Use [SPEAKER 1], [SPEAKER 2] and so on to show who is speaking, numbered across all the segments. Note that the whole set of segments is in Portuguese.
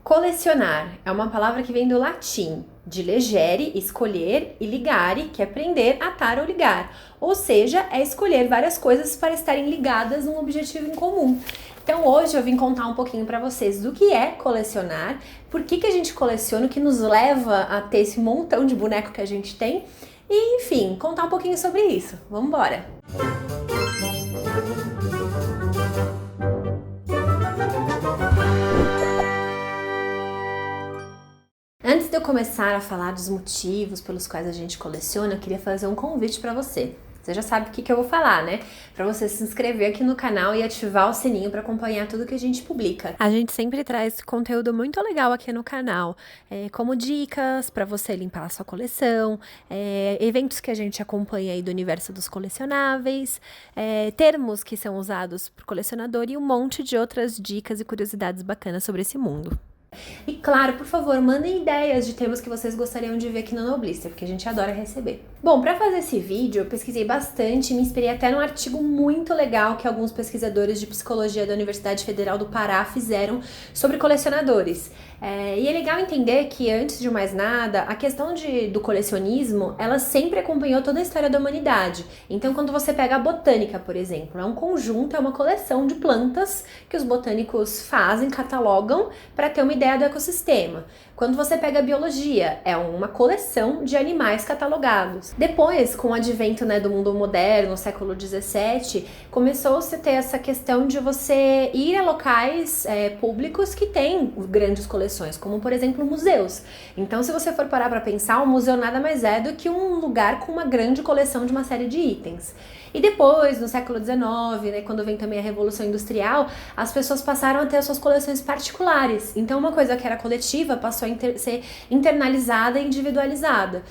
[SPEAKER 1] Colecionar é uma palavra que vem do latim, de legere, escolher, e ligare, que é prender, atar ou ligar. Ou seja, é escolher várias coisas para estarem ligadas num objetivo em comum. Então hoje eu vim contar um pouquinho para vocês do que é colecionar, por que a gente coleciona, o que nos leva a ter esse montão de boneco que a gente tem, e enfim, contar um pouquinho sobre isso. Vamos embora! Antes de eu começar a falar dos motivos pelos quais a gente coleciona, eu queria fazer um convite para você. Você já sabe o que eu vou falar, né? Para você se inscrever aqui no canal e ativar o sininho para acompanhar tudo que a gente publica. A gente sempre traz conteúdo muito legal aqui no canal, como dicas para você limpar a sua coleção, eventos que a gente acompanha aí do universo dos colecionáveis, termos que são usados por colecionador e um monte de outras dicas e curiosidades bacanas sobre esse mundo. E claro, por favor, mandem ideias de temas que vocês gostariam de ver aqui no Noblister, porque a gente adora receber. Bom, para fazer esse vídeo eu pesquisei bastante e me inspirei até num artigo muito legal que alguns pesquisadores de psicologia da Universidade Federal do Pará fizeram sobre colecionadores. E é legal entender que, antes de mais nada, a questão do colecionismo, ela sempre acompanhou toda a história da humanidade. Então, quando você pega a botânica, por exemplo, é um conjunto, é uma coleção de plantas que os botânicos fazem, catalogam, para ter uma ideia do ecossistema. Quando você pega a biologia, é uma coleção de animais catalogados. Depois, com o advento, do mundo moderno, no século XVII, começou-se a ter essa questão de você ir a locais públicos que têm grandes coleções, como, por exemplo, museus. Então, se você for parar para pensar, um museu nada mais é do que um lugar com uma grande coleção de uma série de itens. E depois, no século XIX, quando vem também a Revolução Industrial, as pessoas passaram a ter as suas coleções particulares. Então, uma coisa que era coletiva passou a ser internalizada e individualizada.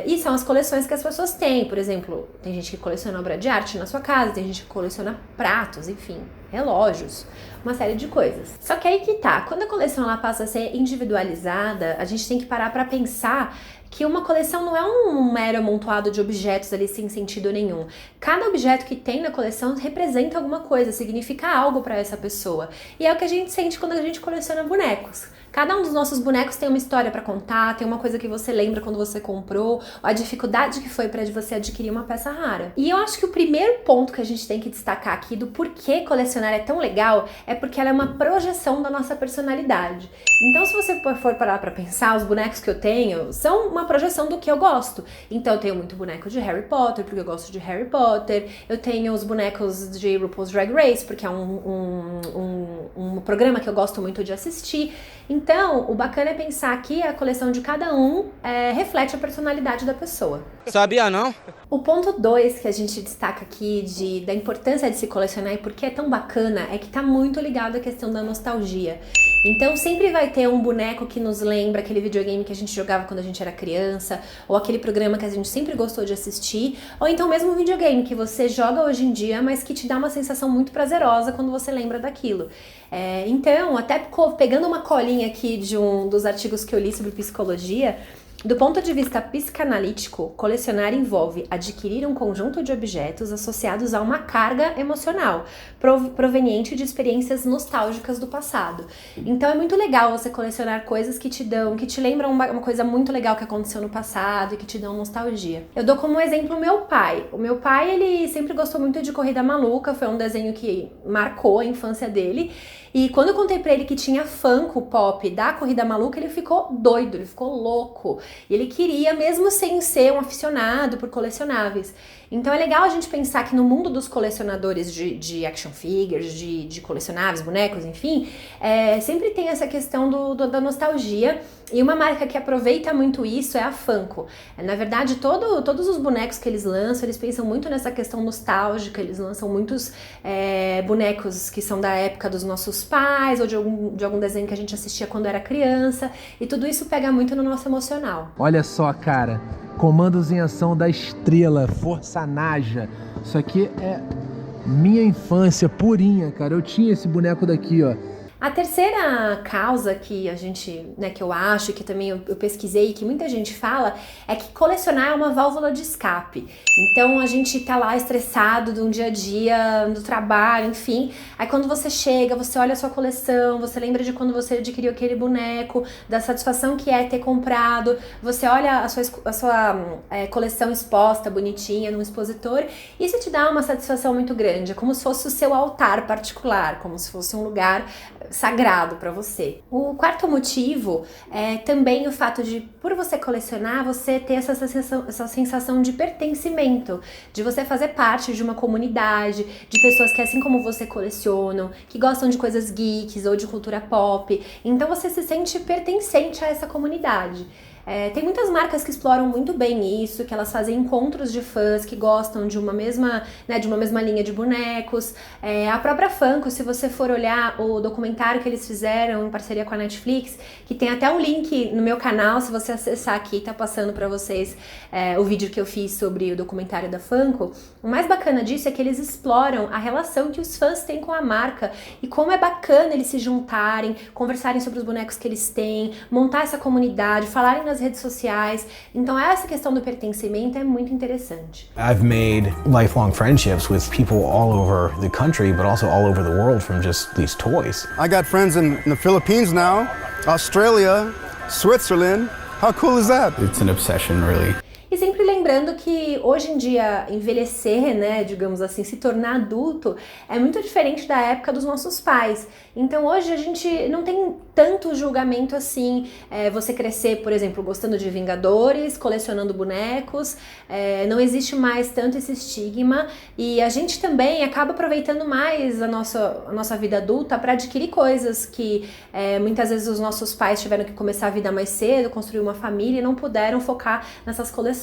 [SPEAKER 1] E são as coleções que as pessoas têm. Por exemplo, tem gente que coleciona obra de arte na sua casa, tem gente que coleciona pratos, enfim, relógios, uma série de coisas. Só que aí que tá, quando a coleção ela passa a ser individualizada, a gente tem que parar para pensar que uma coleção não é um mero amontoado de objetos ali sem sentido nenhum. Cada objeto que tem na coleção representa alguma coisa, significa algo para essa pessoa. E é o que a gente sente quando a gente coleciona bonecos. Cada um dos nossos bonecos tem uma história para contar, tem uma coisa que você lembra quando você comprou, a dificuldade que foi para você adquirir uma peça rara. E eu acho que o primeiro ponto que a gente tem que destacar aqui do porquê colecionar é tão legal é porque ela é uma projeção da nossa personalidade. Então, se você for parar para pensar, os bonecos que eu tenho são uma projeção do que eu gosto. Então, eu tenho muito boneco de Harry Potter, porque eu gosto de Harry Potter. Eu tenho os bonecos de RuPaul's Drag Race, porque é um programa que eu gosto muito de assistir. Então, o bacana é pensar que a coleção de cada um reflete a personalidade da pessoa.
[SPEAKER 2] Sabia não?
[SPEAKER 1] O ponto 2 que a gente destaca aqui da importância de se colecionar e por que é tão bacana é que tá muito ligado à questão da nostalgia. Então sempre vai ter um boneco que nos lembra aquele videogame que a gente jogava quando a gente era criança, ou aquele programa que a gente sempre gostou de assistir, ou então mesmo um videogame que você joga hoje em dia, mas que te dá uma sensação muito prazerosa quando você lembra daquilo. Então, até pegando uma colinha aqui de um dos artigos que eu li sobre psicologia, do ponto de vista psicanalítico, colecionar envolve adquirir um conjunto de objetos associados a uma carga emocional, proveniente de experiências nostálgicas do passado. Então é muito legal você colecionar coisas que te lembram uma coisa muito legal que aconteceu no passado e que te dão nostalgia. Eu dou como exemplo o meu pai. O meu pai, ele sempre gostou muito de Corrida Maluca, foi um desenho que marcou a infância dele. E quando eu contei pra ele que tinha Funko Pop da Corrida Maluca, ele ficou doido, ele ficou louco. E ele queria, mesmo sem ser um aficionado por colecionáveis. Então é legal a gente pensar que no mundo dos colecionadores de action figures, de colecionáveis, bonecos, enfim, sempre tem essa questão da nostalgia. E uma marca que aproveita muito isso é a Funko. Na verdade, todos os bonecos que eles lançam, eles pensam muito nessa questão nostálgica, eles lançam muitos bonecos que são da época dos nossos pais, ou de algum desenho que a gente assistia quando era criança, e tudo isso pega muito no nosso emocional.
[SPEAKER 3] Olha só, cara, comandos em ação da Estrela, Força Naja. Isso aqui é minha infância purinha, cara. Eu tinha esse boneco daqui, ó.
[SPEAKER 1] A terceira causa que a gente, né, que eu acho, que também eu pesquisei e que muita gente fala, é que colecionar é uma válvula de escape. Então a gente tá lá estressado do dia a dia, do trabalho, enfim. Aí quando você chega, você olha a sua coleção, você lembra de quando você adquiriu aquele boneco, da satisfação que é ter comprado, você olha a sua coleção exposta, bonitinha, num expositor, isso te dá uma satisfação muito grande, é como se fosse o seu altar particular, como se fosse um lugar sagrado para você. O quarto motivo é também o fato de, por você colecionar, você ter essa sensação de pertencimento, de você fazer parte de uma comunidade, de pessoas que, assim como você, colecionam, que gostam de coisas geeks ou de cultura pop. Então você se sente pertencente a essa comunidade. Tem muitas marcas que exploram muito bem isso, que elas fazem encontros de fãs que gostam de uma mesma linha de bonecos. A própria Funko, se você for olhar o documentário que eles fizeram em parceria com a Netflix, que tem até um link no meu canal, se você acessar aqui, tá passando pra vocês o vídeo que eu fiz sobre o documentário da Funko. O mais bacana disso é que eles exploram a relação que os fãs têm com a marca e como é bacana eles se juntarem, conversarem sobre os bonecos que eles têm, montar essa comunidade, falarem nas redes sociais. Então essa questão do pertencimento é muito interessante.
[SPEAKER 2] I've made lifelong friendships with people all over the country, but also all over the world from just these toys.
[SPEAKER 4] I got friends in the Philippines now, Australia, Switzerland. How cool is that?
[SPEAKER 2] It's an obsession, really.
[SPEAKER 1] E sempre lembrando que hoje em dia envelhecer, né, digamos assim, se tornar adulto é muito diferente da época dos nossos pais. Então hoje a gente não tem tanto julgamento assim, você crescer, por exemplo, gostando de Vingadores, colecionando bonecos, não existe mais tanto esse estigma e a gente também acaba aproveitando mais a nossa vida adulta para adquirir coisas que muitas vezes os nossos pais tiveram que começar a vida mais cedo, construir uma família e não puderam focar nessas coleções.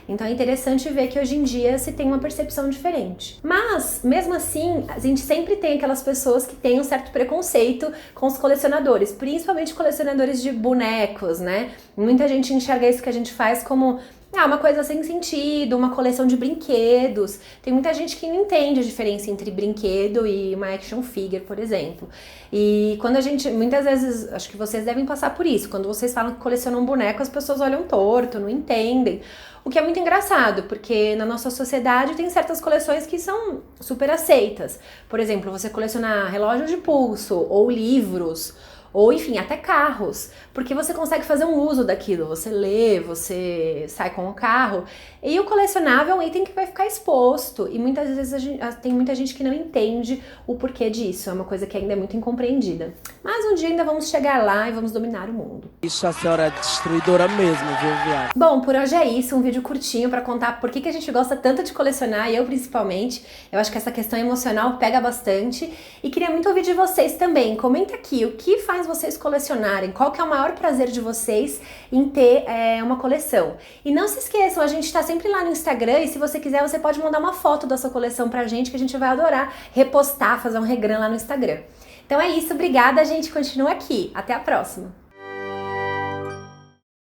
[SPEAKER 1] Então é interessante ver que hoje em dia se tem uma percepção diferente. Mas, mesmo assim, a gente sempre tem aquelas pessoas que têm um certo preconceito com os colecionadores, principalmente colecionadores de bonecos, né? Muita gente enxerga isso que a gente faz como uma coisa sem sentido, uma coleção de brinquedos. Tem muita gente que não entende a diferença entre brinquedo e uma action figure, por exemplo. E quando a gente, muitas vezes, acho que vocês devem passar por isso, quando vocês falam que colecionam um boneco, as pessoas olham torto, não entendem. O que é muito engraçado, porque na nossa sociedade tem certas coleções que são super aceitas. Por exemplo, você colecionar relógio de pulso ou livros, ou enfim, até carros, porque você consegue fazer um uso daquilo, você lê, você sai com o carro, e o colecionável é um item que vai ficar exposto, e muitas vezes tem muita gente que não entende o porquê disso, é uma coisa que ainda é muito incompreendida. Mas um dia ainda vamos chegar lá e vamos dominar o mundo.
[SPEAKER 5] Isso a senhora é destruidora mesmo, viu, viado?
[SPEAKER 1] Bom, por hoje é isso, um vídeo curtinho pra contar por que a gente gosta tanto de colecionar, e eu principalmente. Eu acho que essa questão emocional pega bastante, e queria muito ouvir de vocês também. Comenta aqui o que faz vocês colecionarem, qual que é o maior prazer de vocês em ter uma coleção. E não se esqueçam, a gente tá sempre lá no Instagram e se você quiser você pode mandar uma foto da sua coleção pra gente que a gente vai adorar repostar, fazer um regram lá no Instagram. Então é isso, obrigada, a gente continua aqui. Até a próxima!